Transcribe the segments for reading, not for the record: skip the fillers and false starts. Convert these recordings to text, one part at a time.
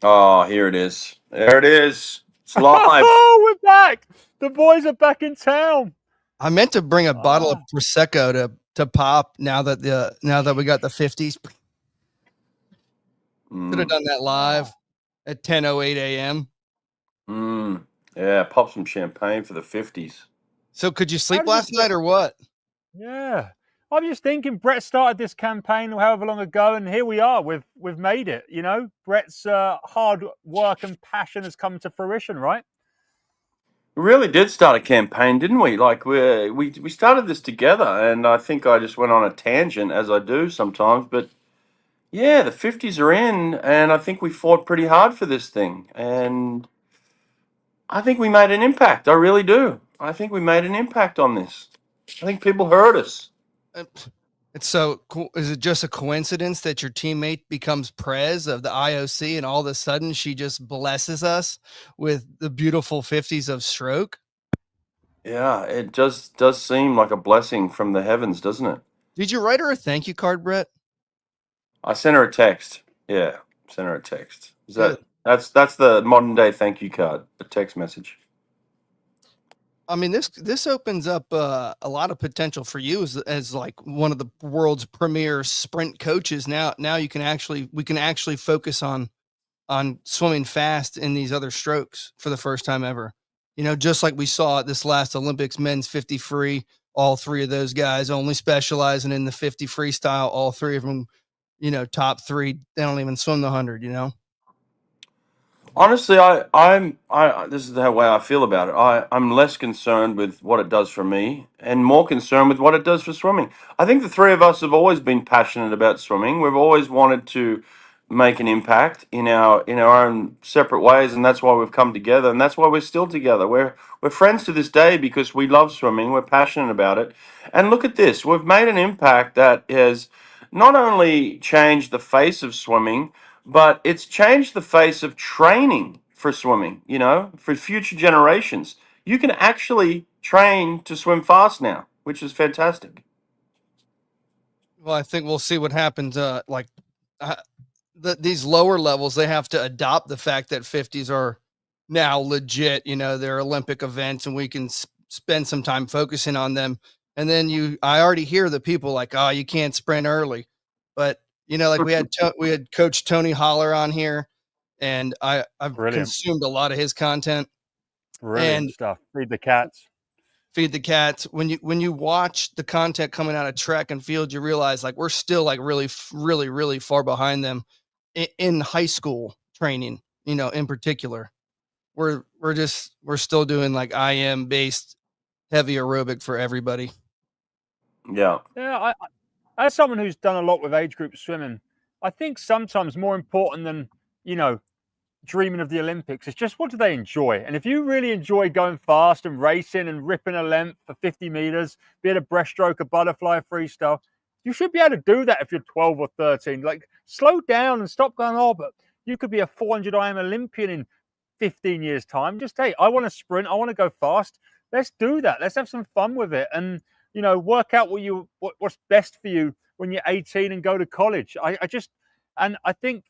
Oh, here it is. There it is. It's live. Oh, we're back. The boys are back in town. I meant to bring a bottle of Ah, prosecco to pop now that we got the 50s. Could have Mm, done that live ah, at 10:08 a.m. mm. Yeah, pop some champagne for the 50s. So could you how sleep did you last night or what? Yeah. I'm just thinking Brett started this campaign however long ago, and here we are. We've made it. Brett's hard work and passion has come to fruition, right? We really did start a campaign, didn't we? Like we started this together, and I think I just went on a tangent as I do sometimes. But yeah, the 50s are in, and I think we fought pretty hard for this thing, and I think we made an impact. I really do. I think we made an impact on this. I think people heard us. Uh, It's so cool. Is it just a coincidence that your teammate becomes prez of the IOC and all of a sudden she just blesses us with the beautiful 50s of stroke? Yeah, it just does seem like a blessing from the heavens, doesn't it? Did you write her a thank you card, Brett? I sent her a text. Yeah, sent her a text. Is Good. that's the modern day thank you card, a text message. I mean, this opens up a lot of potential for you as like one of the world's premier sprint coaches. Now we can actually focus on swimming fast in these other strokes for the first time ever. Just like we saw at this last Olympics men's 50 free, all three of those guys only specializing in the 50 freestyle, all three of them, top three. They don't even swim the 100. Honestly, I this is the way I feel about it. I'm less concerned with what it does for me and more concerned with what it does for swimming. I think the three of us have always been passionate about swimming. We've always wanted to make an impact in our own separate ways, and that's why we've come together, and that's why we're still together. We're friends to this day because we love swimming. We're passionate about it. And look at this. We've made an impact that has not only changed the face of swimming, but it's changed the face of training for swimming, for future generations. You can actually train to swim fast now, which is fantastic. Well, I think we'll see what happens. Uh, these lower levels, they have to adopt the fact that 50s are now legit. They're Olympic events, and we can spend some time focusing on them. And then I already hear the people like, "Oh, you can't sprint early," but like we had Coach Tony Holler on here, and I've Brilliant. consumed a lot of his content. Brilliant And stuff. Feed the cats. feed the cats. When you watch the content coming out of track and field, you realize like we're still like really really really far behind them in high school training. In particular, we're still doing like IM based heavy aerobic for everybody. Yeah. Yeah, as someone who's done a lot with age group swimming, I think sometimes more important than, you know, dreaming of the Olympics. It's just what do they enjoy? And if you really enjoy going fast and racing and ripping a length for 50 meters, be it a breaststroke, a butterfly, freestyle, you should be able to do that if you're 12 or 13. Like, slow down and stop going, oh, but you could be a 400 IM Olympian in 15 years' time. Just, hey, I want to sprint, I want to go fast. Let's do that. Let's have some fun with it. And, work out what's best for you when you're 18 and go to college. And I think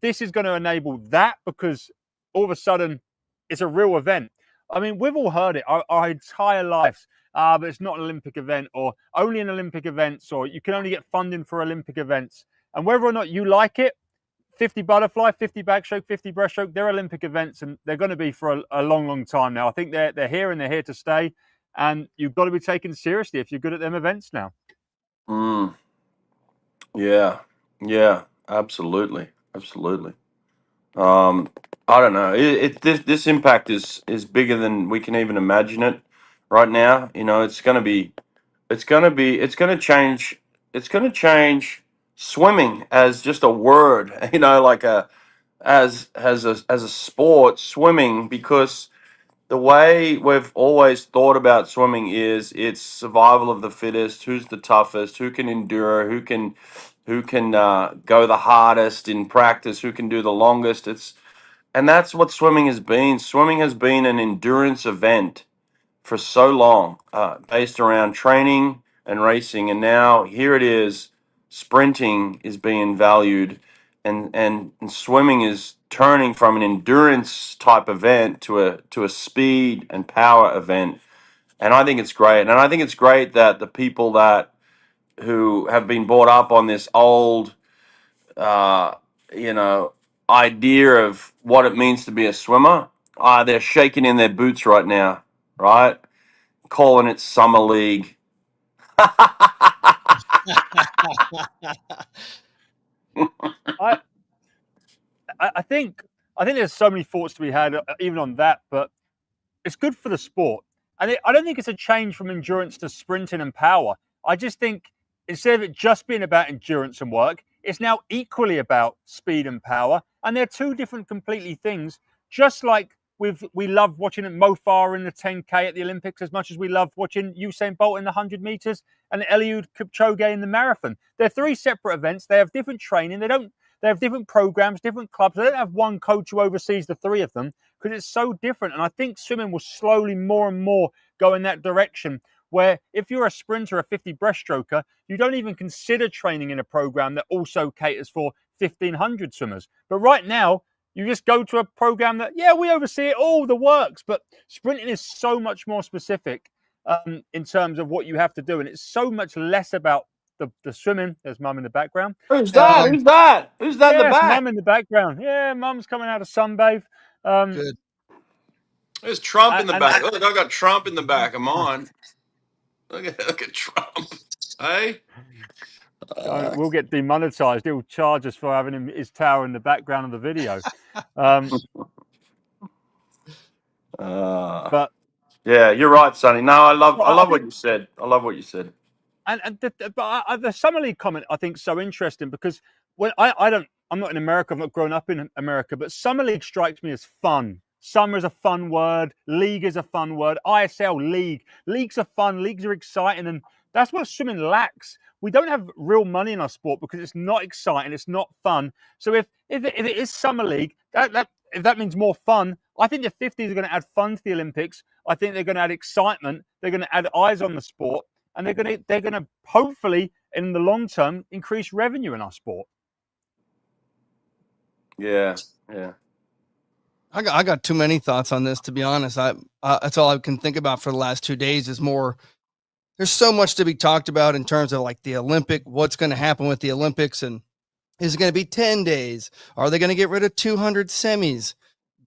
this is going to enable that because all of a sudden it's a real event. I mean, we've all heard it our entire lives. But it's not an Olympic event, or only in Olympic events, or you can only get funding for Olympic events. And whether or not you like it, 50 butterfly, 50 backstroke, 50 breaststroke, they're Olympic events and they're going to be for a long, long time now. I think they're here and they're here to stay. And you've got to be taken seriously if you're good at them events now. Mm, yeah. Yeah. Absolutely. Absolutely. Um, I don't know. This impact is bigger than we can even imagine it right now. It's going to change. It's going to change swimming as just a word. Like as a sport, swimming, because the way we've always thought about swimming is it's survival of the fittest. Who's the toughest? Who can endure? Who can go the hardest in practice? Who can do the longest? And that's what swimming has been. Swimming has been an endurance event for so long, based around training and racing. And now here it is, sprinting is being valued and swimming is turning from an endurance type event to a speed and power event. And I think it's great. And I think it's great that the people that who have been brought up on this old, uh, you know, idea of what it means to be a swimmer, they're shaking in their boots right now, right? Calling it summer league. I, I think there's so many thoughts to be had, even on that. But it's good for the sport. And I don't think it's a change from endurance to sprinting and power. I just think instead of it just being about endurance and work, it's now equally about speed and power. And they're two different completely things. Just like we love watching Mo Farah in the 10K at the Olympics as much as we love watching Usain Bolt in the 100 meters and Eliud Kipchoge in the marathon. They're three separate events. They have different training. They have different programs, different clubs. They don't have one coach who oversees the three of them because it's so different. And I think swimming will slowly more and more go in that direction where if you're a sprinter, a 50 breaststroker, you don't even consider training in a program that also caters for 1500 swimmers. But right now, you just go to a program that, yeah, we oversee it all, the works, but sprinting is so much more specific in terms of what you have to do. And it's so much less about the swimming. There's mum in the background. Who's that? Who's that? Who's that in the Yes, back? mum in the background. Yeah, mum's coming out of sunbathe. Good. There's Trump in the And back. Look, I got Trump in the back of mine. Look at Trump. Hey? we'll get demonetized. He'll charge us for having his tower in the background of the video. Um, but Yeah, you're right, Sonny. No, I well, I love what think you said. I love what you said. the summer league comment I think is so interesting because when I'm not in America, I've not grown up in America, but summer league strikes me as fun. Summer is a fun word. League is a fun word. ISL league. Leagues are fun. Leagues are exciting, and that's what swimming lacks. We don't have real money in our sport because it's not exciting. It's not fun. So if it is summer league, if that means more fun, I think the 50s are going to add fun to the Olympics. I think they're going to add excitement. They're going to add eyes on the sport, and they're going to hopefully in the long term increase revenue in our sport. Yeah, yeah. I got too many thoughts on this, to be honest. That's all I can think about for the last 2 days is more. There's so much to be talked about in terms of like the Olympic, what's going to happen with the Olympics, and is it going to be 10 days? Are they going to get rid of 200 semis?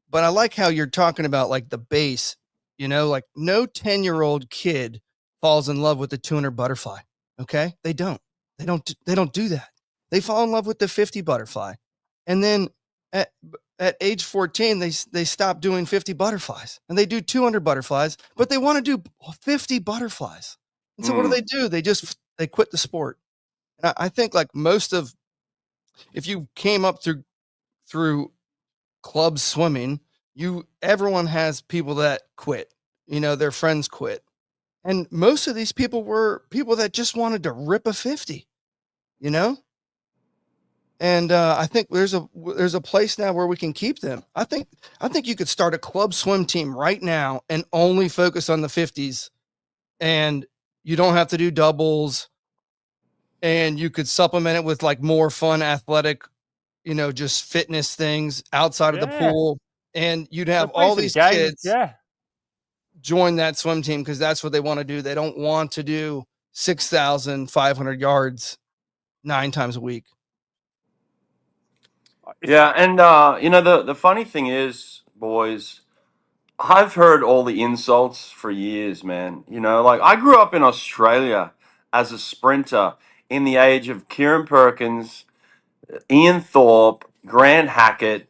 But I like how you're talking about like the base, like no 10-year-old kid falls in love with the 200 butterfly. Okay. They don't do that. They fall in love with the 50 butterfly. And then at age 14, they stop doing 50 butterflies and they do 200 butterflies, but they want to do 50 butterflies. And so what do? They quit the sport. And I think like if you came up through club swimming, everyone has people that quit, their friends quit. And most of these people were people that just wanted to rip a 50, you know? And I think there's a place now where we can keep them. I think you could start a club swim team right now and only focus on the 50s, and you don't have to do doubles, and you could supplement it with like more fun athletic, just fitness things outside of the Yeah, pool, and you'd have play all some these games. kids Yeah, join that swim team because that's what they want to do. They don't want to do 6,500 yards 9 times a week. Yeah, and the funny thing is, boys, I've heard all the insults for years, man. Like I grew up in Australia as a sprinter in the age of Kieran Perkins, Ian Thorpe, Grant Hackett,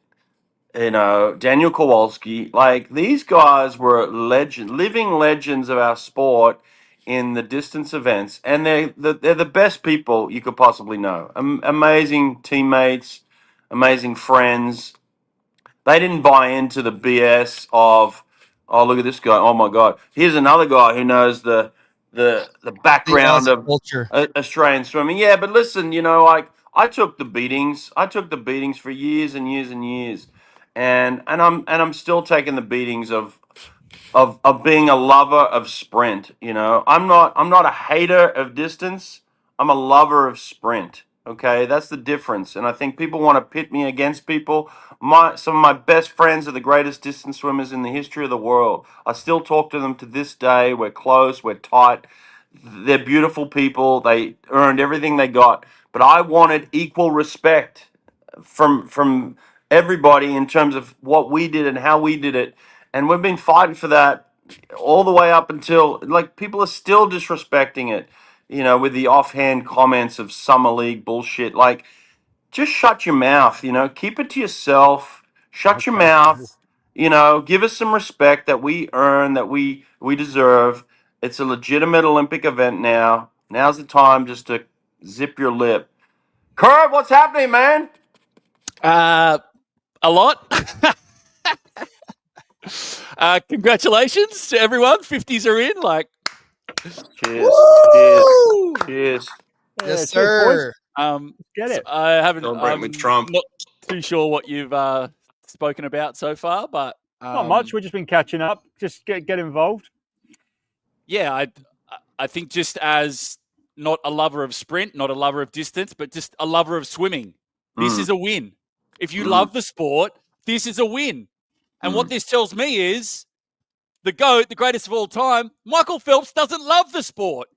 Daniel Kowalski. Like these guys were living legends of our sport in the distance events, and they're the best people you could possibly know. Amazing teammates, amazing friends. They didn't buy into the BS of, oh, look at this guy. Oh my God, here's another guy who knows the The background Aussie of culture. Australian swimming. Yeah, but listen, like I took the beatings. I took the beatings for years and years and years, and I'm still taking the beatings of being a lover of sprint. I'm not a hater of distance. I'm a lover of sprint. Okay, that's the difference. And I think people want to pit me against people. Some of my best friends are the greatest distance swimmers in the history of the world. I still talk to them to this day. We're close, we're tight. They're beautiful people. They earned everything they got. But I wanted equal respect from everybody in terms of what we did and how we did it. And we've been fighting for that all the way up until, like, people are still disrespecting it, with the offhand comments of summer league bullshit. Like, just shut your mouth, keep it to yourself. Shut your Okay. mouth, give us some respect that we earn, that we deserve. It's a legitimate Olympic event now. Now's the time just to zip your lip. Kurt, what's happening, man? A lot. Congratulations to everyone. 50s are in. Like, Cheers. woo! Cheers. Yeah, Yes, cheers, boys. sir. Get it. I haven't. Celebrate with Trump. Not too sure what you've spoken about so far, but Not much. We've just been catching up. Just get involved. Yeah, I think just as not a lover of sprint, not a lover of distance, but just a lover of swimming, this is a win. If you love the sport, this is a win. And what this tells me is the GOAT, the greatest of all time, Michael Phelps doesn't love the sport.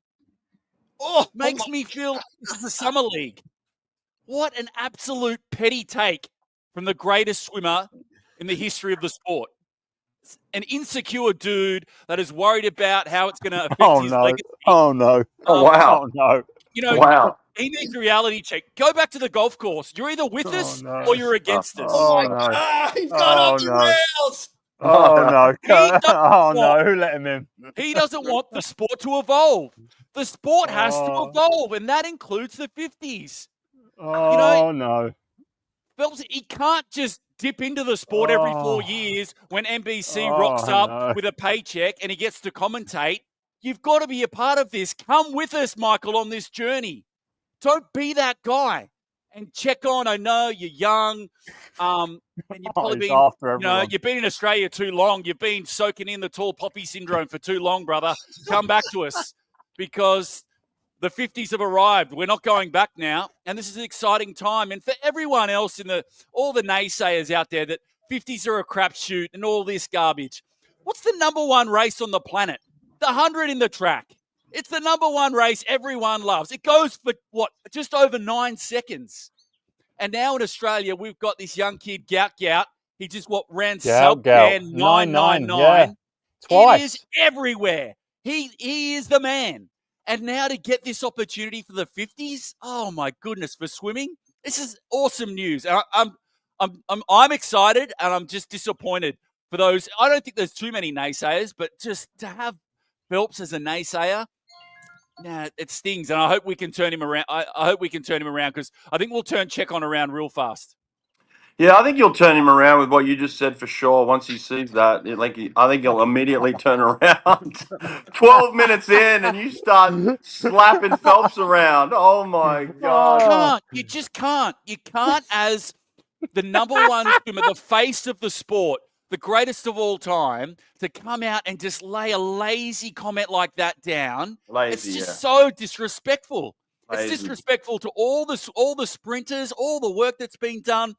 Oh, makes me feel this is the Summer League. What an absolute petty take from the greatest swimmer in the history of the sport. An insecure dude that is worried about how it's going to affect his legacy. Oh, no. Oh, wow. Oh, no. Wow. He needs a reality check. Go back to the golf course. You're either with us or you're against us. Oh, my no. God, he's gone off the rails. Oh, no. doesn't Oh, no. want- Who let him in? He doesn't want the sport to evolve. The sport has to evolve, and that includes the 50s. Oh, no. Phelps, he can't just dip into the sport every 4 years when NBC rocks up with a paycheck and he gets to commentate. You've got to be a part of this. Come with us, Michael, on this journey. Don't be that guy. And check on. I know you're young, and you've probably been, you've been in Australia too long. You've been soaking in the tall poppy syndrome for too long, brother. Come back to us because the 50s have arrived. We're not going back now, and this is an exciting time. And for everyone else all the naysayers out there that 50s are a crapshoot and all this garbage, what's the number one race on the planet? The 100 in the track. It's the number one race everyone loves. It goes for, just over 9 seconds. And now in Australia, we've got this young kid, Gout. He just ran sub-10 999. Yeah. Twice. It is everywhere. He is the man. And now to get this opportunity for the 50s, oh my goodness, for swimming, this is awesome news. I'm excited, and I'm just disappointed for those. I don't think there's too many naysayers, but just to have Phelps as a naysayer, it stings. And I hope we can turn him around. I hope we can turn him around because I think we'll turn Checkon around real fast. Yeah, I think you'll turn him around with what you just said for sure. Once he sees that, I think he'll immediately turn around. 12 minutes in, and you start slapping Phelps around. Oh my God! You just can't. You can't, as the number one swimmer, the face of the sport, the greatest of all time, to come out and just lay a lazy comment like that down. It's just so disrespectful. It's disrespectful to all the sprinters, all the work that's been done.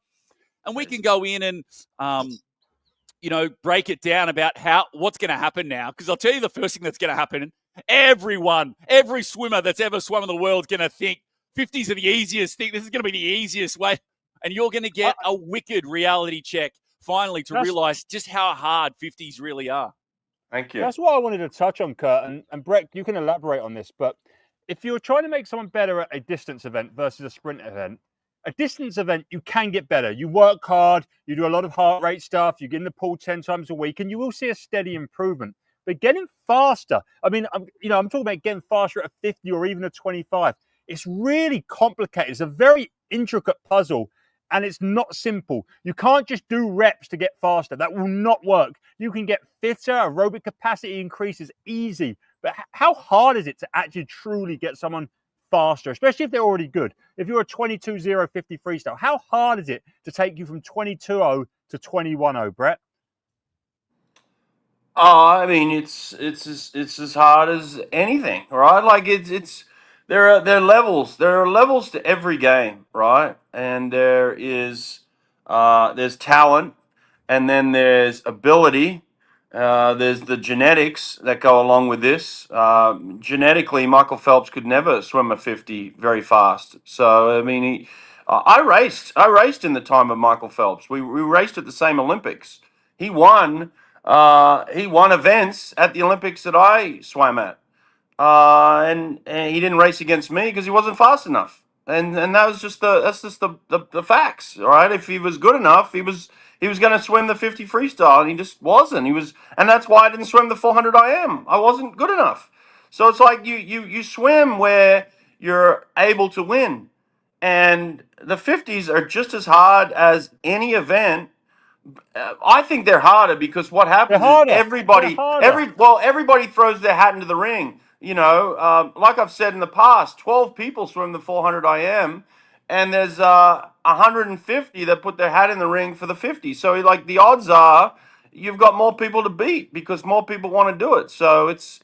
And we can go in and, break it down about what's going to happen now. Because I'll tell you the first thing that's going to happen. Every swimmer that's ever swum in the world is going to think 50s are the easiest thing. This is going to be the easiest way. And you're going to get a wicked reality check finally to realize just how hard 50s really are. Thank you. That's what I wanted to touch on, Kurt. And Brett, you can elaborate on this. But if you're trying to make someone better at a distance event versus a sprint event, a distance event, you can get better. You work hard, you do a lot of heart rate stuff, you get in the pool 10 times a week, and you will see a steady improvement. But getting faster, I'm talking about getting faster at a 50 or even a 25. It's really complicated. It's a very intricate puzzle, and it's not simple. You can't just do reps to get faster. That will not work. You can get fitter, aerobic capacity increases easy. But how hard is it to actually truly get someone faster, especially if they're already good? If you're a 22.050 freestyle, how hard is it to take you from 22.0 to 21.0, Brett? Oh, I mean, it's as hard as anything, right? Like it's there are levels. There are levels to every game, right? And there's talent, and then there's ability. There's the genetics that go along with this. Genetically, Michael Phelps could never swim a 50 very fast. So I mean, I raced in the time of Michael Phelps. We raced at the same Olympics. He won. He won events at the Olympics that I swam at, and he didn't race against me because he wasn't fast enough. And that's just the facts, all right? If he was good enough, he was going to swim the 50 freestyle, and he just wasn't. And that's why I didn't swim the 400 IM. I wasn't good enough. So it's like you swim where you're able to win, and the 50s are just as hard as any event. I think they're harder because what They're happens is harder. They're everybody, harder. everybody throws their hat into the ring. Like I've said in the past, 12 people swim the 400 IM, and there's 150 that put their hat in the ring for the 50. So like the odds are you've got more people to beat because more people want to do it. So it's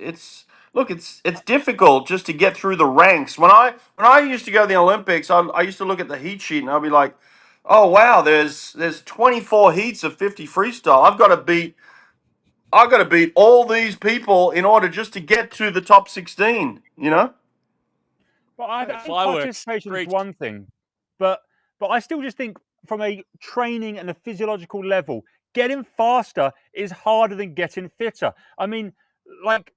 difficult just to get through the ranks. When I used to go to the Olympics, I used to look at the heat sheet and I'd be like, oh wow, there's 24 heats of 50 freestyle. I've got to beat all these people in order just to get to the top 16, you know? But I Hey, think fireworks. participation is Preach. one thing, but I still just think from a training and a physiological level, getting faster is harder than getting fitter. I mean, like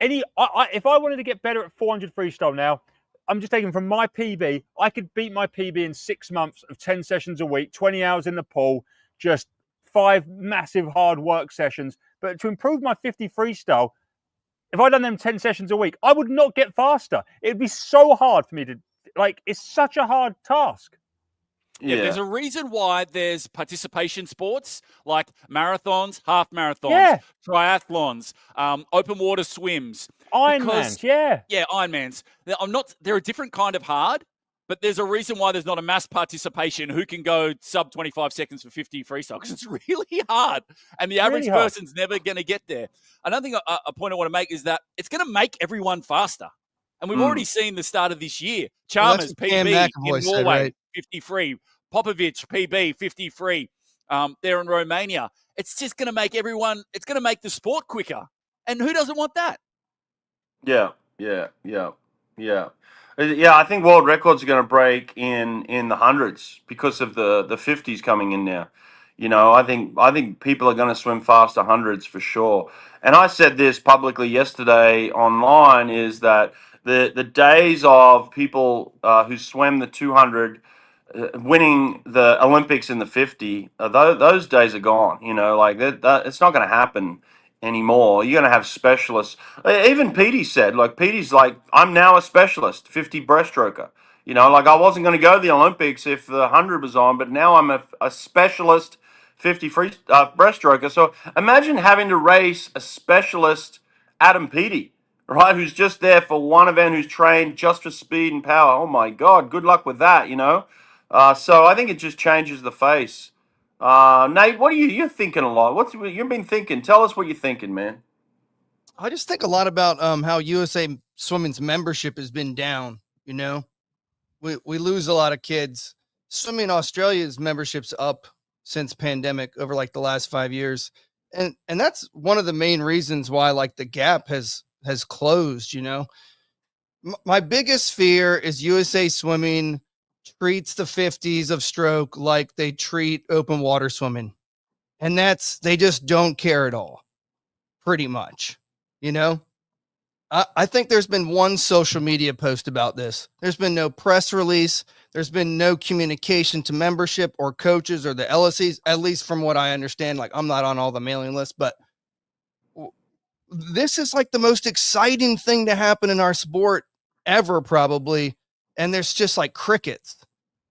if I wanted to get better at 400 freestyle now, I'm just taking from my PB. I could beat my PB in 6 months of 10 sessions a week, 20 hours in the pool, just 5 massive hard work sessions. But to improve my 50 freestyle, if I'd done them 10 sessions a week, I would not get faster. It'd be so hard for me to, it's such a hard task. Yeah, there's Yeah. a reason why there's participation sports like marathons, half marathons, Yeah. triathlons, open water swims. Ironmans, yeah. Yeah, Ironmans. They're a different kind of hard, but there's a reason why there's not a mass participation who can go sub 25 seconds for 50 freestyle because it's really hard. And the average Really hard. person's never going to get there. Another thing, a point I want to make is that it's going to make everyone faster. And we've already seen the start of this year. Well, that's Chalmers, what Cam PB McAvoy in said, Norway, right? 53. Popovic, PB, 53. There in Romania. It's just going to make it's going to make the sport quicker. And who doesn't want that? Yeah. I think world records are going to break in the hundreds because of the 50s coming in now. I think people are going to swim faster hundreds for sure. And I said this publicly yesterday online is that the days of people who swam the 200 winning the Olympics in the 50, those days are gone. Like that it's not going to happen anymore. You're going to have specialists. Even Petey said, like, Petey's like, I'm now a specialist, 50 breaststroker. Like, I wasn't going to go to the Olympics if the 100 was on, but now I'm a specialist 50 breaststroker. So imagine having to race a specialist Adam Petey, right? Who's just there for one event, who's trained just for speed and power. Oh my God, good luck with that. So I think it just changes the face. Nate, what are you're thinking a lot? What's you've been thinking? Tell us what you're thinking, man. I just think a lot about how USA Swimming's membership has been down. We lose a lot of kids. Swimming Australia's membership's up since pandemic over like the last 5 years. And that's one of the main reasons why like the gap has closed, My biggest fear is USA Swimming treats the 50s of stroke like they treat open water swimming. And they just don't care at all. Pretty much, I think there's been one social media post about this. There's been no press release. There's been no communication to membership or coaches or the LSEs, at least from what I understand. Like, I'm not on all the mailing lists, but this is like the most exciting thing to happen in our sport ever, probably. And there's just like crickets.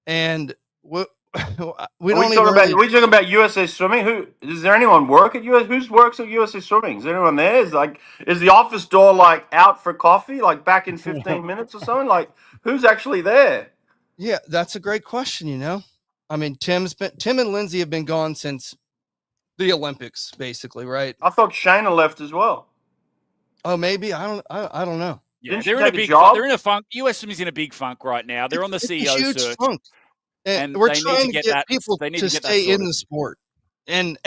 And we don't even Are we talking about USA Swimming? Who is there? Anyone work at US? Who works at USA Swimming? Is anyone there? Is the office door like out for coffee, like back in 15 minutes or something? Like, who's actually there? Yeah, that's a great question. I mean, Tim and Lindsay have been gone since the Olympics, basically, right? I thought Shayna left as well. Oh, maybe I don't know. Yeah, Didn't she they're in a take a big job? they're in a funk. US Swim is in a big funk right now. They're on the It's a CEO huge search, funk. and We're they need trying to to get get that. people They need to to get that stay in sorted. the sport, and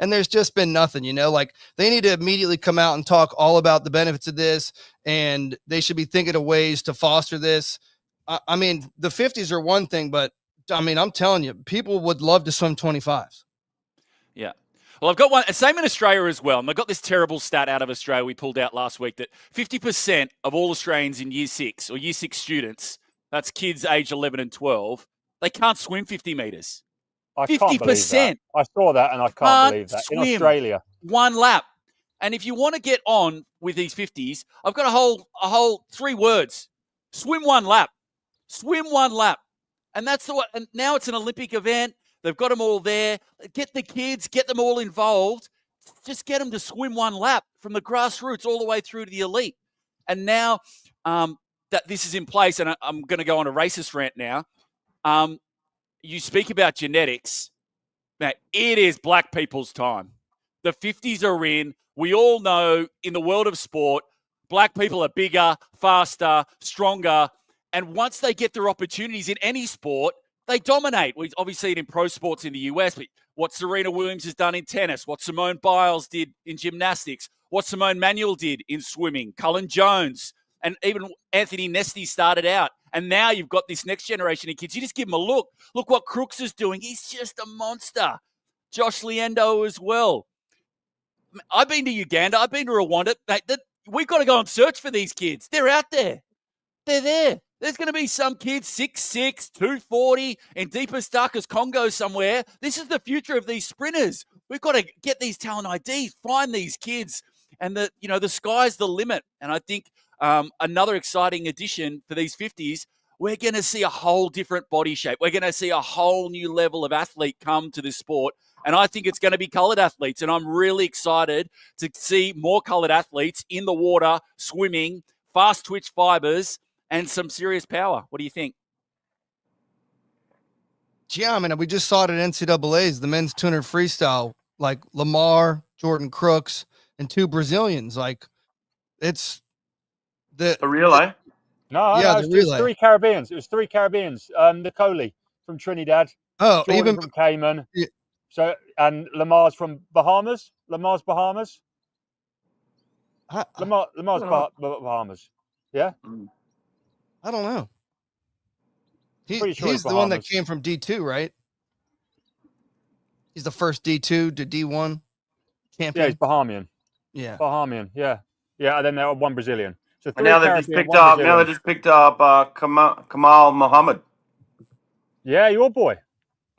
and there's just been nothing. Like they need to immediately come out and talk all about the benefits of this, and they should be thinking of ways to foster this. I mean, the 50s are one thing, but I mean, I'm telling you, people would love to swim 25s. Yeah. Well, I've got one, same in Australia as well. And I got this terrible stat out of Australia we pulled out last week that 50% of all Australians in year 6 or year 6 students, that's kids aged 11 and 12, they can't swim 50 meters. I can't believe that. 50% I saw that and I can't can't believe that. In swim Australia. one lap. And if you want to get on with these 50s, I've got a whole 3 words. Swim one lap. Swim one lap. And that's the one. And now it's an Olympic event. They've got them all there. Get the kids, get them all involved. Just get them to swim one lap from the grassroots all the way through to the elite. And now that this is in place, and I'm going to go on a racist rant now, you speak about genetics. Now, it is black people's time. The 50s are in. We all know in the world of sport, black people are bigger, faster, stronger. And once they get their opportunities in any sport, they dominate. We obviously see it in pro sports in the US, but what Serena Williams has done in tennis, what Simone Biles did in gymnastics, what Simone Manuel did in swimming, Cullen Jones, and even Anthony Nesty started out. And now you've got this next generation of kids. You just give them a look. Look what Crooks is doing. He's just a monster. Josh Liendo as well. I've been to Uganda. I've been to Rwanda. We've got to go and search for these kids. They're out there. They're there. There's going to be some kids 6'6", 240 in deepest, darkest Congo somewhere. This is the future of these sprinters. We've got to get these talent IDs, find these kids, and the sky's the limit. And I think another exciting addition for these 50s, we're going to see a whole different body shape. We're going to see a whole new level of athlete come to this sport. And I think it's going to be coloured athletes. And I'm really excited to see more coloured athletes in the water, swimming, fast twitch fibers, and some serious power. What do you think? Yeah, I mean, we just saw it at NCAA's, the men's 200 freestyle, like Lamar, Jordan Crooks, and 2 Brazilians. Like, it's The relay. No, Yeah, no, the it was relay. 3 Caribbeans. It was 3 Caribbeans. Nicole from Trinidad, Oh, Jordan even from Cayman. Yeah. So and Lamar's from Bahamas. Lamar's Bahamas. Lamar's Bahamas. Yeah, I don't know. pretty sure He's it's the one that Bahamas. came from D2, right? He's the first D2 to D1 Yeah, champion. he's Bahamian. Yeah. Bahamian. Yeah, yeah. And then there are 1 Brazilian. So 3 And now they've Caribbean, just picked 1 up. Brazilian. Now they just picked up Kamal Muhammad. Yeah, your boy.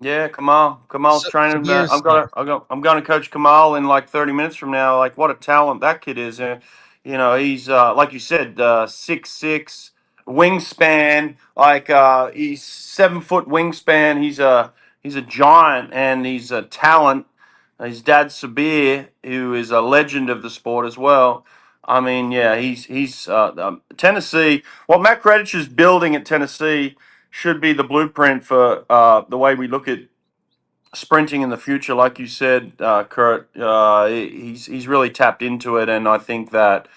Yeah, Kamal's So training. here's I'm going to coach Kamal in like 30 minutes from now. Like, what a talent that kid is. He's like you said, 6'6", wingspan. Like, he's 7-foot wingspan. He's a giant, and he's a talent. His dad Sabir, who is a legend of the sport as well. I mean, yeah, he's Tennessee. What Matt Kredich is building at Tennessee should be the blueprint for the way we look at sprinting in the future. Like you said, Kurt, he's really tapped into it, and I think that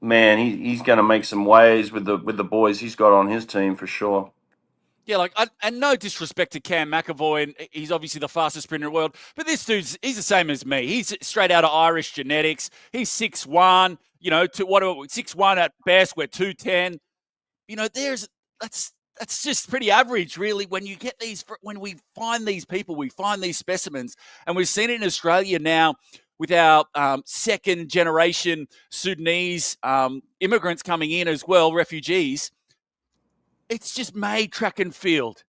man, he's going to make some waves with the boys he's got on his team for sure. Yeah, and no disrespect to Cam McAvoy, and he's obviously the fastest sprinter in the world, but this dude's, he's the same as me. He's straight out of Irish genetics. He's 6'1", 6'1" at best, we're 210. That's just pretty average, really, when you get when we find these people, we find these specimens, and we've seen it in Australia now with our second generation Sudanese immigrants coming in as well, refugees. It's just made track and field.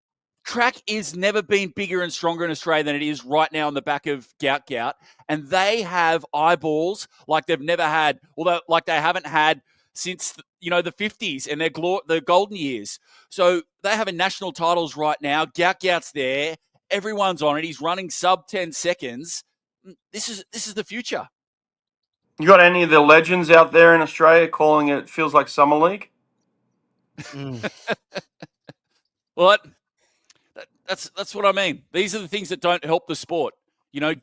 Track is never been bigger and stronger in Australia than it is right now on the back of Gout. And they have eyeballs like they've never had, although like they haven't had since the 50s and the golden years. So they're having national titles right now. Gout's there. Everyone's on it. He's running sub 10 seconds. This is the future. You got any of the legends out there in Australia calling it feels like summer league? Well, that's what I mean. These are the things that don't help the sport.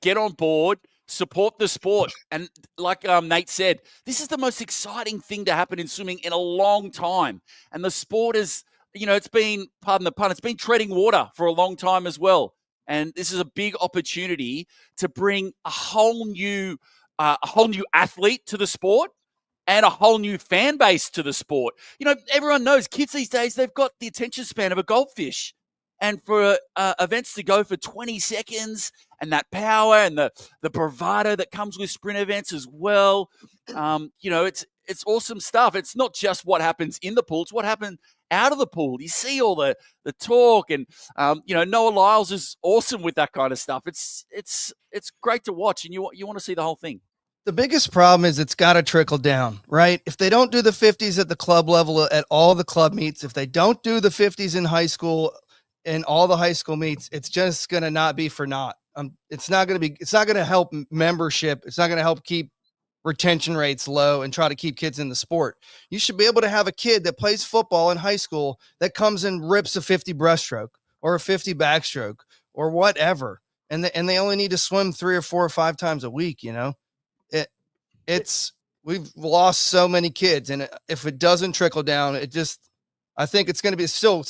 Get on board, support the sport. And like Nate said, this is the most exciting thing to happen in swimming in a long time. And the sport is, it's been, pardon the pun, it's been treading water for a long time as well. And this is a big opportunity to bring a whole new athlete to the sport and a whole new fan base to the sport. Everyone knows kids these days, they've got the attention span of a goldfish. And for events to go for 20 seconds and that power and the bravado that comes with sprint events as well, it's awesome stuff. It's not just what happens in the pool, it's what happened out of the pool. You see all the talk, and Noah Lyles is awesome with that kind of stuff. It's great to watch, and you want to see the whole thing. The biggest problem is it's got to trickle down, right? If they don't do the 50s at the club level at all the club meets, if they don't do the 50s in high school in all the high school meets, it's just going to not be for naught. It's not going to help membership. It's not going to help keep retention rates low and try to keep kids in the sport. You should be able to have a kid that plays football in high school that comes and rips a 50 breaststroke or a 50 backstroke or whatever. And they only need to swim 3 or 4 or 5 times a week. We've lost so many kids, and if it doesn't trickle down, I think it's going to be still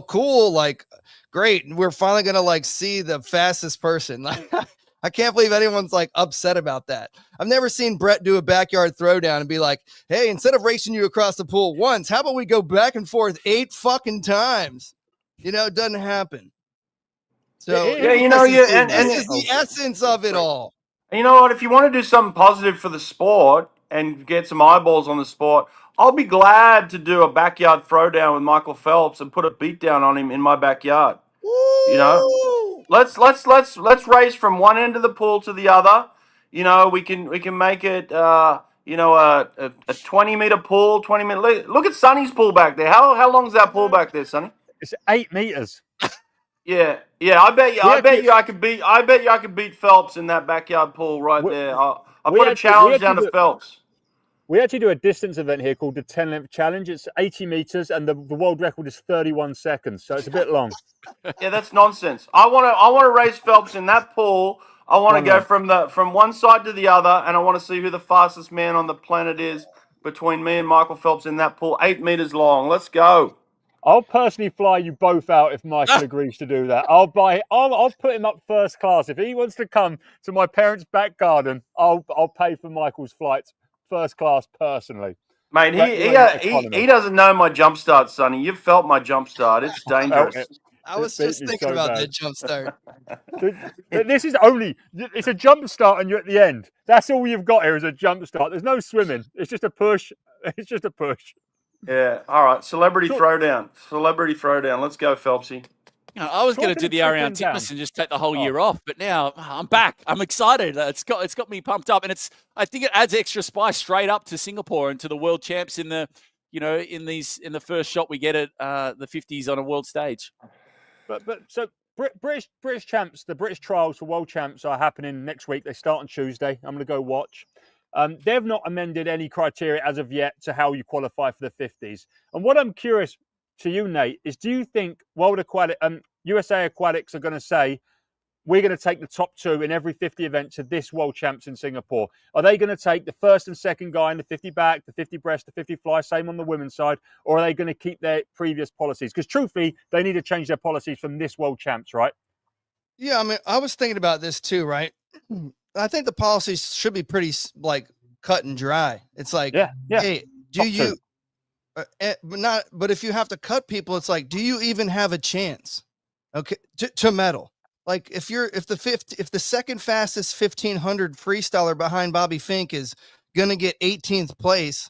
cool. Like, great. We're finally going to see the fastest person. Like, I can't believe anyone's upset about that. I've never seen Brett do a backyard throwdown and be like, hey, instead of racing you across the pool once, how about we go back and forth 8 fucking times? It doesn't happen. So this is the essence of it all. You know what? If you want to do something positive for the sport and get some eyeballs on the sport, I'll be glad to do a backyard throwdown with Michael Phelps and put a beat down on him in my backyard. Woo! Let's race from one end of the pool to the other. We can make it a 20-meter pool, 20-meter. Look at Sonny's pool back there. How long is that pool back there, Sonny? It's 8 meters. Yeah. I bet you I could beat Phelps in that backyard pool right there. I'll put a challenge down to Phelps. We actually do a distance event here called the 10-length challenge. It's 80 meters, and the world record is 31 seconds, so it's a bit long. Yeah, that's nonsense. I want to race Phelps in that pool. I want to go from one side to the other, and I want to see who the fastest man on the planet is between me and Michael Phelps in that pool, 8 meters long. Let's go. I'll personally fly you both out if Michael agrees to do that. I'll put him up first class. If he wants to come to my parents' back garden, I'll pay for Michael's flights first class personally. Mate, he doesn't know my jump start, Sonny. You've felt my jump start. It's dangerous. I was just thinking about that jump start. It's a jump start and you're at the end. That's all you've got here is a jump start. There's no swimming. It's just a push. It's just a push. Yeah. All right. Celebrity throwdown. Let's go, Phelpsy. I was going to do the Ariane Titmus and just take the whole year off, but now I'm back. I'm excited. It's got me pumped up, and I think it adds extra spice straight up to Singapore and to the world champs in the first shot we get at the 50s on a world stage. So British champs, the British trials for world champs are happening next week. They start on Tuesday. I'm going to go watch. They've not amended any criteria as of yet to how you qualify for the 50s. And what I'm curious to you, Nate, is do you think USA Aquatics are going to say, we're going to take the top 2 in every 50 event to this world champs in Singapore? Are they going to take the first and second guy in the 50 back, the 50 breast, the 50 fly, same on the women's side? Or are they going to keep their previous policies? Because truthfully, they need to change their policies from this world champs, right? Yeah, I mean, I was thinking about this too, right? I think the policies should be pretty cut and dry. It's like, hey, do you... but if you have to cut people, it's like, do you even have a chance? Okay, to medal? Like if the second fastest 1500 freestyler behind Bobby Fink is gonna get 18th place,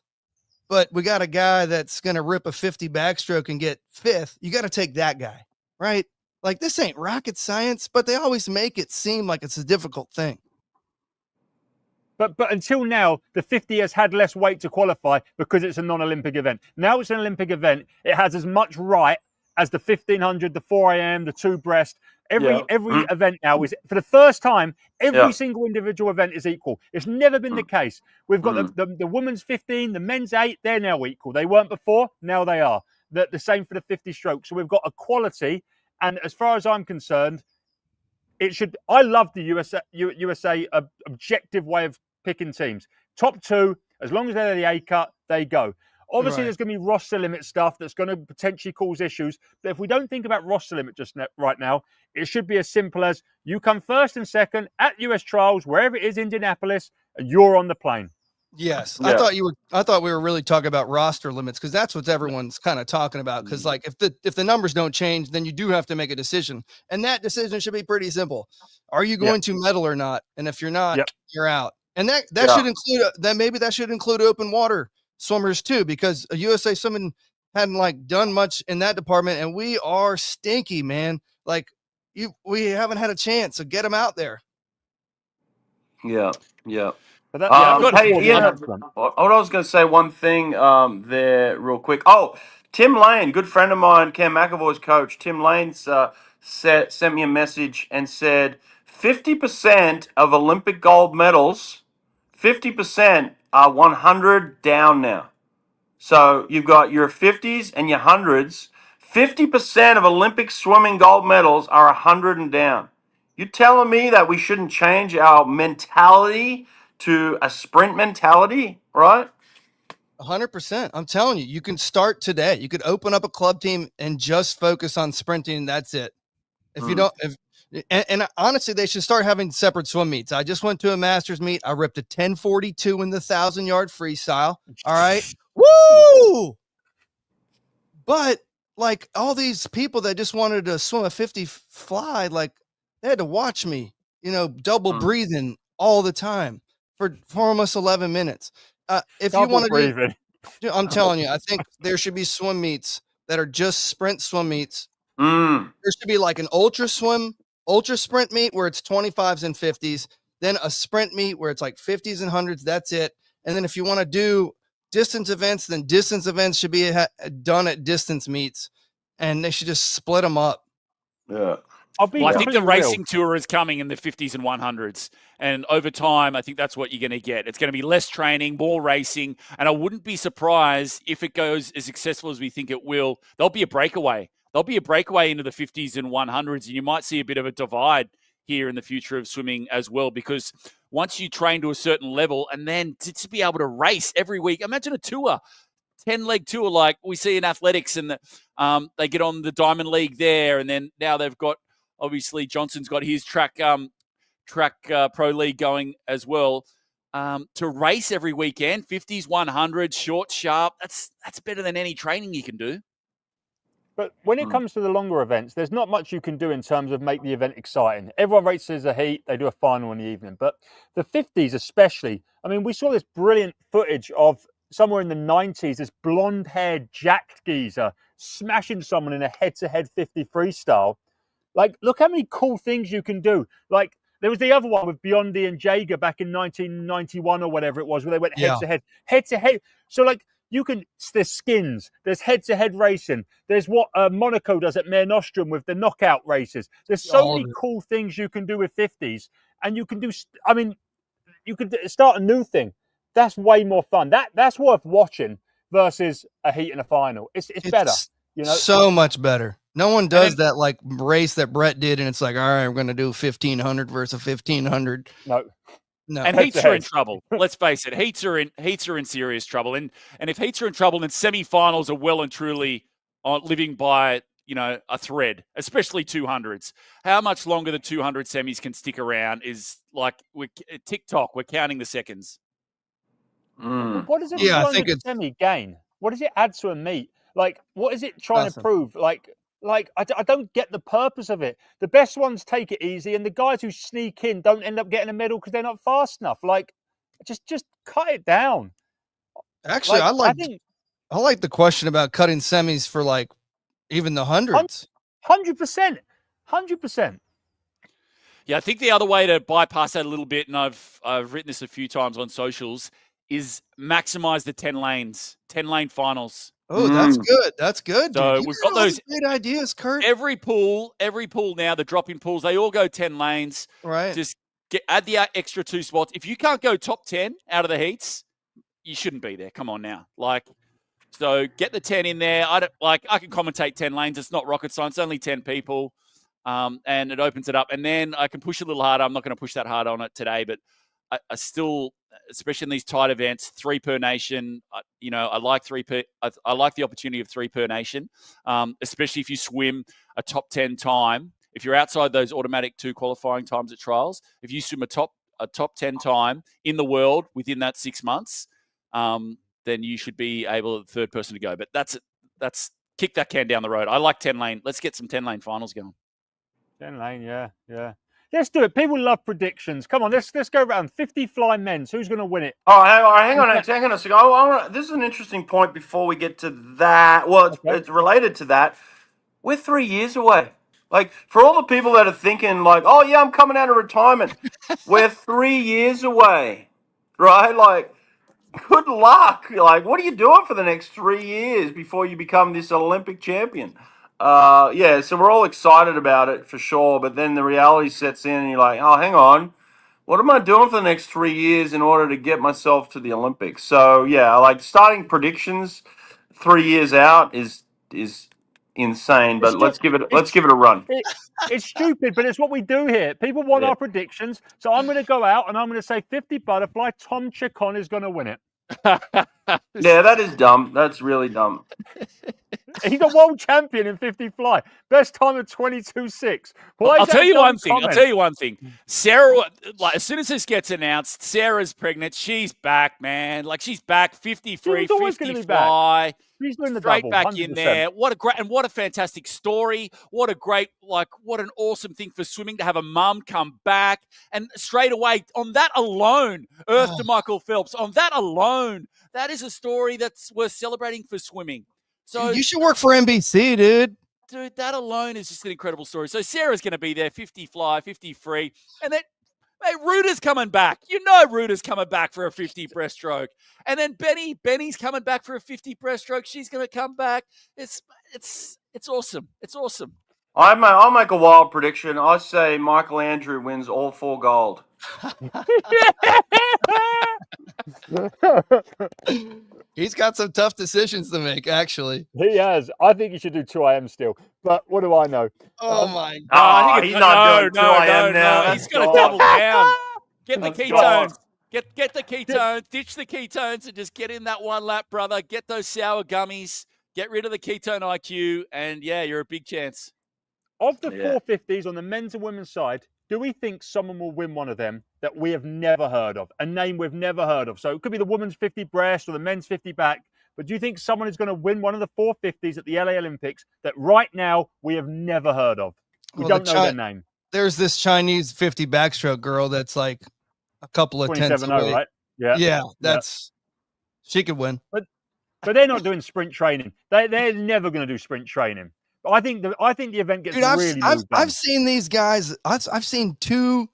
but we got a guy that's gonna rip a 50 backstroke and get 5th, you got to take that guy, right? Like, this ain't rocket science, but they always make it seem like it's a difficult thing. But until now, the 50 has had less weight to qualify because it's a non-Olympic event. Now it's an Olympic event. It has as much right as the 1500, the 4 a.m., the 2 breast. Every event now is, for the first time, every single individual event is equal. It's never been the case. We've got the women's 15, the men's 8, they're now equal. They weren't before, now they are. The same for the 50 stroke. So we've got equality. And as far as I'm concerned, it should. I love the USA objective way of picking teams. Top 2, as long as they're the A cut, they go. Obviously, Right. there's going to be roster limit stuff that's going to potentially cause issues. But if we don't think about roster limit right now, it should be as simple as you come first and second at US trials, wherever it is, Indianapolis, and you're on the plane. Yes, Yeah. I thought we were really talking about roster limits because that's what everyone's kind of talking about. Because like if the numbers don't change, then you do have to make a decision, and that decision should be pretty simple. Are you going to medal or not? And if you're not, you're out. And that should include maybe that should include open water swimmers too, because a USA swimming hadn't like done much in that department, and we are stinky, man. Like we haven't had a chance, so get them out there. Yeah. But that, Hey, what I was going to say one thing there real quick. Oh, Tim Lane, good friend of mine, Cam McAvoy's coach. Tim Lane sent me a message and said 50% of Olympic gold medals, 50% are 100 down now. So you've got your 50s and your 100s. 50% of Olympic swimming gold medals are 100 and down. You telling me that we shouldn't change our mentality to a sprint mentality, right? 100%. I'm telling you, you can start today. You could open up a club team and just focus on sprinting. That's it. If you don't, and honestly, they should start having separate swim meets. I just went to a master's meet. I ripped a 10:42 in the 1,000-yard freestyle. All right. Woo! But like all these people that just wanted to swim a 50 fly, like they had to watch me, double breathing all the time for almost 11 minutes. If you want to I'm telling you, I think there should be swim meets that are just sprint swim meets. There should be like an ultra sprint meet where it's 25s and 50s, then a sprint meet where it's like 50s and 100s. That's it. And then if you want to do distance events, then distance events should be done at distance meets, and they should just split them up. Yeah. I think the racing tour is coming in the 50s and 100s. And over time, I think that's what you're going to get. It's going to be less training, more racing. And I wouldn't be surprised if it goes as successful as we think it will. There'll be a breakaway. There'll be a breakaway into the 50s and 100s. And you might see a bit of a divide here in the future of swimming as well. Because once you train to a certain level and then to be able to race every week, imagine a tour. 10-leg tour like we see in athletics, and they get on the Diamond League there, and then now they've got, obviously Johnson's got his track pro league going as well. To race every weekend, 50s, 100s, short, sharp, that's better than any training you can do. But when it comes to the longer events, there's not much you can do in terms of make the event exciting. Everyone races a heat, they do a final in the evening. But the 50s especially, I mean, we saw this brilliant footage of somewhere in the 90s, this blonde-haired jacked geezer smashing someone in a head-to-head 50 freestyle. Like, look how many cool things you can do. Like, there was the other one with Biondi and Jaeger back in 1991 or whatever it was, where they went head-to-head. So, like, there's skins, there's head-to-head racing, there's what Monaco does at Mare Nostrum with the knockout races. There's so many cool things you can do with 50s, and you can do, I mean, you could start a new thing. That's way more fun. That's worth watching versus a heat and a final. It's better, so much better. No one does that like race that Brett did, and it's like, all right, we're going to do 1,500 versus 1,500. No. And heats are in trouble. Let's face it, heats are in serious trouble. And if heats are in trouble, then semi-finals are well and truly living by a thread, especially 200s. How much longer the 200 semis can stick around is like TikTok. We're counting the seconds. What does a semi gain? What does it add to a meet? Like, what is it trying to prove? Like I don't get the purpose of it. The best ones take it easy, and the guys who sneak in don't end up getting a medal because they're not fast enough. Like, just cut it down. Actually, I like the question about cutting semis for like even the 100s. 100%. 100%. Yeah, I think the other way to bypass that a little bit, and I've written this a few times on socials, is maximize the 10 lanes, 10-lane finals. Oh, that's good. That's good. So we've got those great ideas, Kurt. Every pool now, the drop-in pools, they all go 10 lanes. Right. Just add the extra 2 spots. If you can't go top 10 out of the heats, you shouldn't be there. Come on now. So get the 10 in there. I can commentate 10 lanes. It's not rocket science. It's only 10 people. and it opens it up. And then I can push a little harder. I'm not going to push that hard on it today, but I still, especially in these tight events, 3 per nation. I like 3 per. I like the opportunity of 3 per nation, especially if you swim a top 10 time. If you're outside those automatic 2 qualifying times at trials, if you swim a top 10 time in the world within that 6 months, then you should be able, the third person to go. But that's kick that can down the road. I like 10 lane. Let's get some 10 lane finals going. 10 lane, yeah. Let's do it. People love predictions. Come on, let's go around. 50 fly men's. Who's going to win it? Oh, hang on a second. This is an interesting point before we get to that. Well, it's related to that. We're 3 years away. Like, for all the people that are thinking, like, oh, yeah, I'm coming out of retirement. We're 3 years away, right? Like, good luck. Like, what are you doing for the next 3 years before you become this Olympic champion? Yeah, so we're all excited about it for sure, but then the reality sets in and you're like, oh, hang on. What am I doing for the next 3 years in order to get myself to the Olympics? So, yeah, like starting predictions 3 years out is insane, but let's give it a run. It's stupid, but it's what we do here. People want our predictions, so I'm going to go out and I'm going to say 50 butterfly. Tom Chicon is going to win it. Yeah, that is dumb. That's really dumb. He's a world champion in 50 fly. Best time of 22.6. I'll tell you one thing. Sarah, like, as soon as this gets announced, Sarah's pregnant. She's back, man. Like, she's back. 50 free, 50 fly. She's doing the straight double, back 100%. in there. What a fantastic story. What an awesome thing for swimming to have a mum come back. And straight away, on that alone, Earth to Michael Phelps, on that alone, that is a story that's worth celebrating for swimming. So you should work for NBC, dude. Dude, that alone is just an incredible story. So Sarah's going to be there, 50 fly, 50 free. And then, mate, Ruta's coming back. You know Ruta's coming back for a 50 breaststroke. And then Benny's coming back for a 50 breaststroke. She's going to come back. It's awesome. It's awesome. I'll make a wild prediction. I say Michael Andrew wins all 4 gold. He's got some tough decisions to make, actually. He has. I think he should do 2 AM still. But what do I know? Oh, my God. He's not doing 2 AM now. He's got to double down. Get the ketones. Get the ketones. Ditch the ketones and just get in that 1 lap, brother. Get those sour gummies. Get rid of the ketone IQ. And, yeah, you're a big chance. Of the 450s on the men's and women's side, do we think someone will win one of them that we have never heard of? A name we've never heard of. So it could be the women's 50 breast or the men's 50 back. But do you think someone is going to win one of the 450s at the LA Olympics that right now we have never heard of? We don't know their name. There's this Chinese 50 backstroke girl that's like a couple of tenths away. Right? Yeah, she could win. But they're not doing sprint training. They're never going to do sprint training. But I think the event gets really moved. I've seen these guys. I've seen 2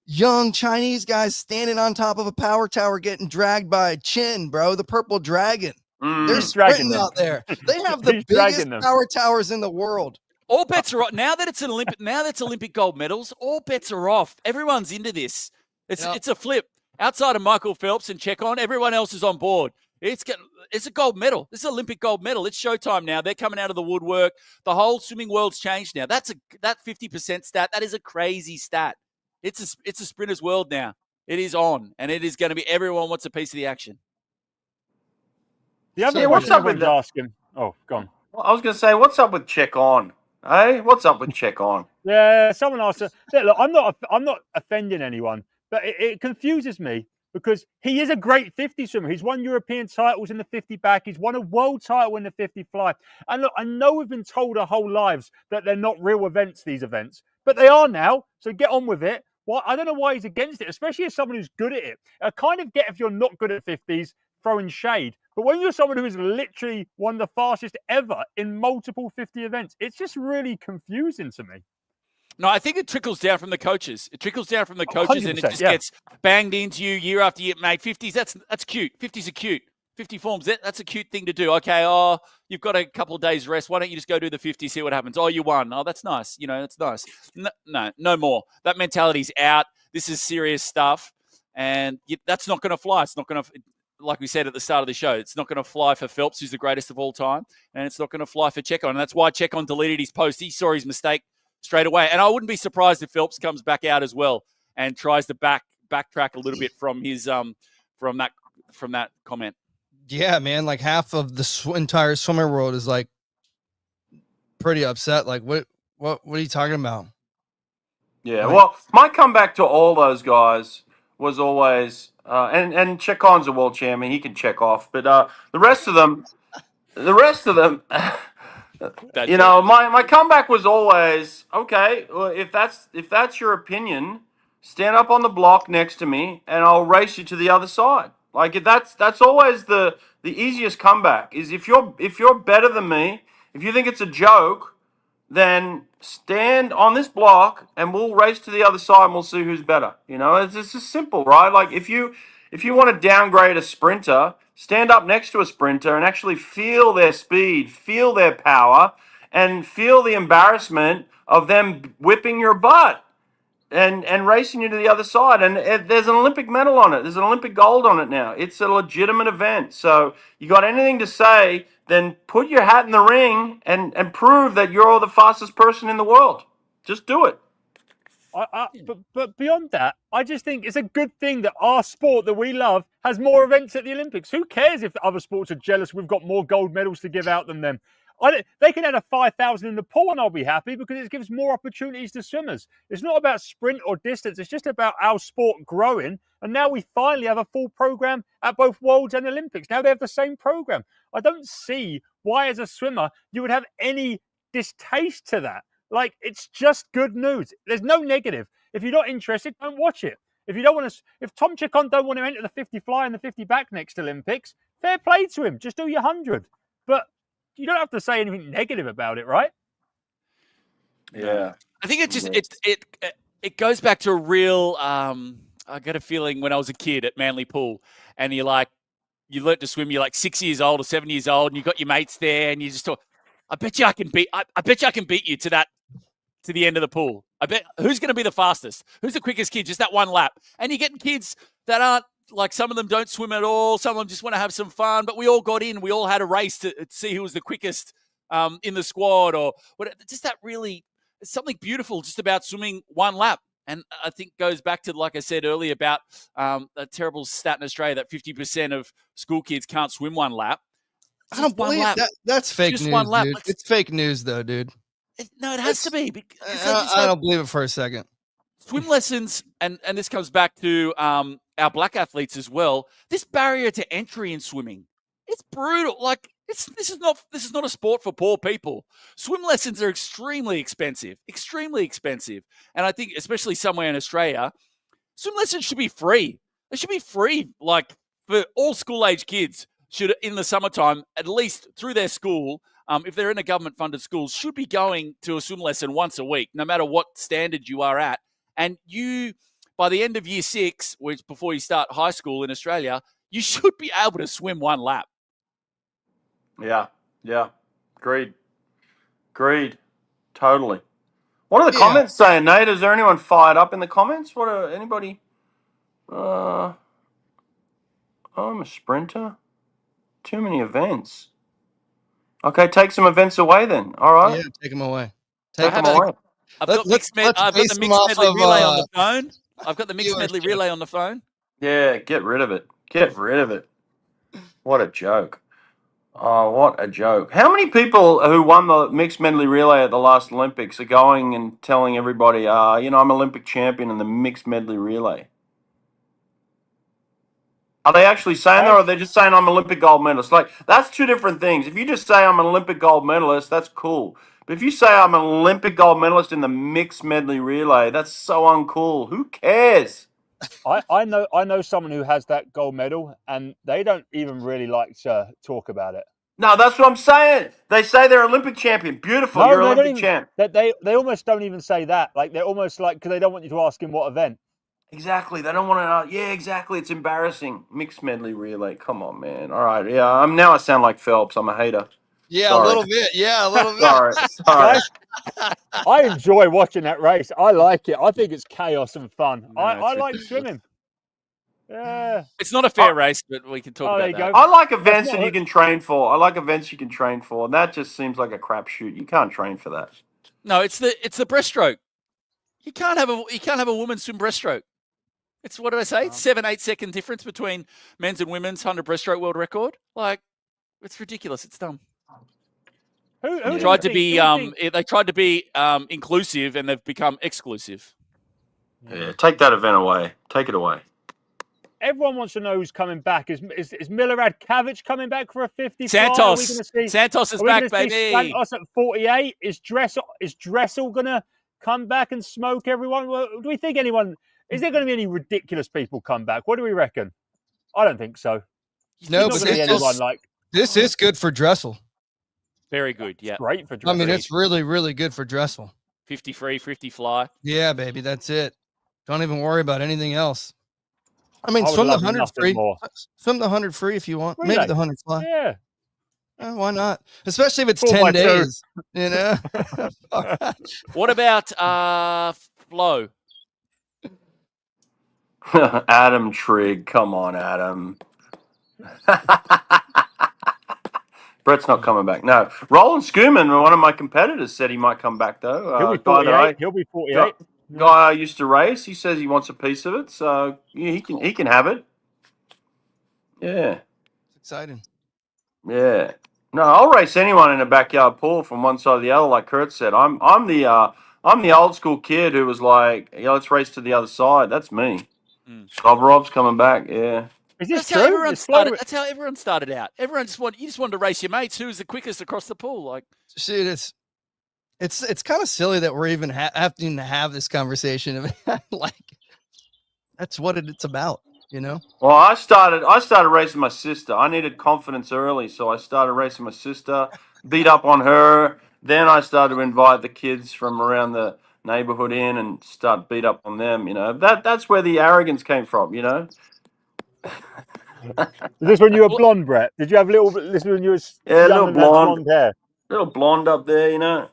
young Chinese guys standing on top of a power tower getting dragged by a chin, bro. The purple dragon. They're sprinting out there. They have the biggest power towers in the world. All bets are off. Now that it's an Olympic, Olympic gold medals, all bets are off. Everyone's into this. It's a flip. Outside of Michael Phelps and Checon, everyone else is on board. It's a gold medal. This is Olympic gold medal. It's showtime now. They're coming out of the woodwork. The whole swimming world's changed now. That 50% stat, that is a crazy stat. It's a sprinter's world now. It is on, and it is going to be everyone wants a piece of the action. The other what's up with asking? Oh, gone. I was going to say, what's up with Check On? Hey, what's up with Check On? Yeah, someone asked. Look, I'm not offending anyone, but it confuses me. Because he is a great 50 swimmer. He's won European titles in the 50 back. He's won a world title in the 50 fly. And look, I know we've been told our whole lives that they're not real events, these events. But they are now. So get on with it. Well, I don't know why he's against it, especially as someone who's good at it. I kind of get if you're not good at 50s, throwing shade. But when you're someone who is literally one of the fastest ever in multiple 50 events, it's just really confusing to me. No, I think it trickles down from the coaches. It trickles down from the coaches and it just gets banged into you year after year. Mate, 50s, that's cute. 50s are cute. 50 forms, that's a cute thing to do. Okay, you've got a couple of days rest. Why don't you just go do the 50, see what happens? Oh, you won. Oh, that's nice. That's nice. No more. That mentality's out. This is serious stuff. And that's not going to fly. It's not going to, like we said at the start of the show, it's not going to fly for Phelps, who's the greatest of all time. And it's not going to fly for Checon. And that's why Checon deleted his post. He saw his mistake straight away. And I wouldn't be surprised if Phelps comes back out as well and tries to backtrack a little bit from his from that comment. Yeah, man. Like half of the entire swimmer world is like pretty upset. Like, what are you talking about? Yeah, Like, well, my comeback to all those guys was always, and Checon's a world champion; he can check off. But the rest of them, That you know, my comeback was always okay. Well, if that's your opinion, stand up on the block next to me, and I'll race you to the other side. Like that's always the easiest comeback. Is if you're better than me, if you think it's a joke, then stand on this block and we'll race to the other side and we'll see who's better. You know, it's just simple, right? Like if you want to downgrade a sprinter, stand up next to a sprinter and actually feel their speed, feel their power, and feel the embarrassment of them whipping your butt and racing you to the other side. And there's an Olympic medal on it. There's an Olympic gold on it now. It's a legitimate event. So you got anything to say, then put your hat in the ring and prove that you're the fastest person in the world. Just do it. But beyond that, I just think it's a good thing that our sport that we love has more events at the Olympics. Who cares if other sports are jealous we've got more gold medals to give out than them? They can add a 5,000 in the pool and I'll be happy because it gives more opportunities to swimmers. It's not about sprint or distance. It's just about our sport growing. And now we finally have a full program at both Worlds and Olympics. Now they have the same program. I don't see why, as a swimmer, you would have any distaste to that. Like, it's just good news. There's no negative. If you're not interested, don't watch it. If you don't want to, if Tom Chacon don't want to enter the 50 fly and the 50 back next Olympics, fair play to him. Just do your 100. But you don't have to say anything negative about it, right? Yeah. I think it goes back to a real. I got a feeling when I was a kid at Manly Pool, and you learnt to swim. You're like 6 years old or 7 years old, and you got your mates there, and you just thought, I bet you I can beat you to the end of the pool. I bet who's going to be the fastest? Who's the quickest kid? Just that one lap. And you're getting kids that aren't like, some of them don't swim at all. Some of them just want to have some fun. But we all got in. We all had a race to see who was the quickest in the squad, or what. Just that really, it's something beautiful just about swimming one lap. And I think goes back to, like I said earlier, about a terrible stat in Australia that 50% of school kids can't swim one lap. I don't believe that. That's fake just news, one lap. dude. It's fake news, though, dude. No, it has to be. Because I don't believe it for a second. Swim lessons, and this comes back to our black athletes as well. This barrier to entry in swimming, it's brutal. Like, this is not a sport for poor people. Swim lessons are extremely expensive, and I think especially somewhere in Australia, swim lessons should be free. They should be free, like for all school age kids. Should, in the summertime, at least through their school, if they're in a government-funded school, should be going to a swim lesson once a week, no matter what standard you are at. And you, by the end of year 6, which before you start high school in Australia, you should be able to swim one lap. Yeah. Agreed. Totally. What are the comments saying, Nate? Is there anyone fired up in the comments? What are anybody? I'm a sprinter. Too many events. Okay, take some events away then. All right. Yeah, take them away. I've got the mixed medley relay on the phone. I've got the mixed medley relay on the phone. Yeah, get rid of it. What a joke. Oh, what a joke. How many people who won the mixed medley relay at the last Olympics are going and telling everybody, I'm Olympic champion in the mixed medley relay? Are they actually saying that, or are they just saying I'm an Olympic gold medalist? Like, that's two different things. If you just say I'm an Olympic gold medalist, that's cool. But if you say I'm an Olympic gold medalist in the mixed medley relay, that's so uncool. Who cares? I know someone who has that gold medal, and they don't even really like to talk about it. No, that's what I'm saying. They say they're Olympic champion. Beautiful, no, you're Olympic champ. They almost don't even say that. Like, they're almost like, because they don't want you to ask him what event. Exactly. They don't want to know. Yeah, exactly. It's embarrassing. Mixed medley relay. Come on, man. All right. Yeah, now I sound like Phelps. I'm a hater. Yeah, Sorry. a little bit. Yeah, a little bit. Sorry. Guys, I enjoy watching that race. I like it. I think it's chaos and fun. No, I like swimming. Yeah. It's not a fair race, but we can talk about that. I like events that you can train for. And that just seems like a crapshoot. You can't train for that. No, it's the breaststroke. You can't have a woman swim breaststroke. It's what did I say? 7-8 second difference between men's and women's 100 breaststroke world record. Like, it's ridiculous. It's dumb. Who tried to be they tried to be inclusive, and they've become exclusive. Yeah, take that event away. Take it away. Everyone wants to know who's coming back. Is Milorad Cavic coming back for a 50? Santos. Santos is back, baby. Santos at 48. Is Dressel going to come back and smoke everyone? Well, do we think anyone? Is there going to be any ridiculous people come back? What do we reckon? I don't think so. No, but this is good for Dressel. Very good. Yeah. It's great for Dressel. I mean, it's really, really good for Dressel. 50 free, 50 fly. Yeah, baby. That's it. Don't even worry about anything else. I mean, swim the 100 free. Swim the 100 free if you want. Really? Maybe the 100 fly. Yeah. Why not? Especially if it's 10 days. You know. What about Flo? Adam Trigg, come on, Adam. Brett's not coming back. No, Roland Schumann, one of my competitors, said he might come back though. He'll be 48. He'll be 48. Guy I used to race. He says he wants a piece of it, so yeah, he can have it. Yeah, it's exciting. Yeah, no, I'll race anyone in a backyard pool from one side to the other. Like Kurt said, I'm the old school kid who was like, yeah, let's race to the other side. That's me. Rob's coming back. Yeah. Is this that's true? That's how everyone started out. Everyone just wanted to race your mates. Who's the quickest across the pool? Like, shit, it's kind of silly that we're even having to have this conversation. Like, that's what it's about, you know. Well, I started racing my sister. I needed confidence early, so I started racing my sister. Beat up on her. Then I started to invite the kids from around the neighborhood in and start beat up on them. You know, that's where the arrogance came from. You know. Is this when you were blonde, Brett? Did you have this when you were little blonde hair? Little blonde up there, you know.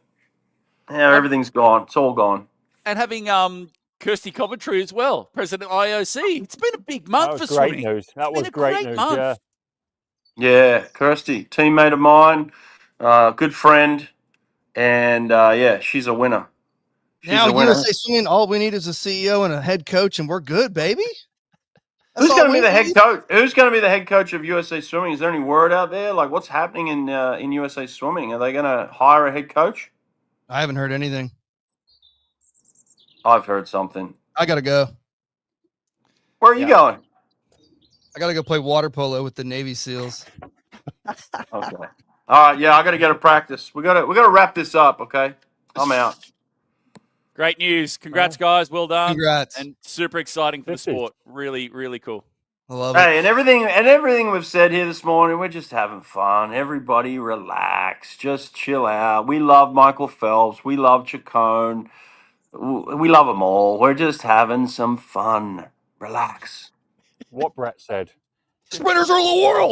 Yeah, everything's gone. It's all gone. And having Kirsty Coventry as well, president of IOC. It's been a big month for great swimming. News. That was great news. Month. Yeah, Kirsty, teammate of mine, good friend, and yeah, she's a winner. Now USA Swimming, all we need is a CEO and a head coach, and we're good, baby. Who's going to be the head coach? Who's going to be the head coach of USA Swimming? Is there any word out there? Like, what's happening in USA Swimming? Are they going to hire a head coach? I haven't heard anything. I've heard something. I got to go. Where are you going? I got to go play water polo with the Navy SEALs. Okay. All right. Yeah, I got to get a practice. We got to wrap this up. Okay. I'm out. Great news. Congrats, guys. Well done. Congrats. And super exciting for the sport. Really, really cool. I love it. Hey, and everything we've said here this morning, we're just having fun. Everybody relax. Just chill out. We love Michael Phelps. We love Chacon. We love them all. We're just having some fun. Relax. What Brett said. Sprinters rule the world.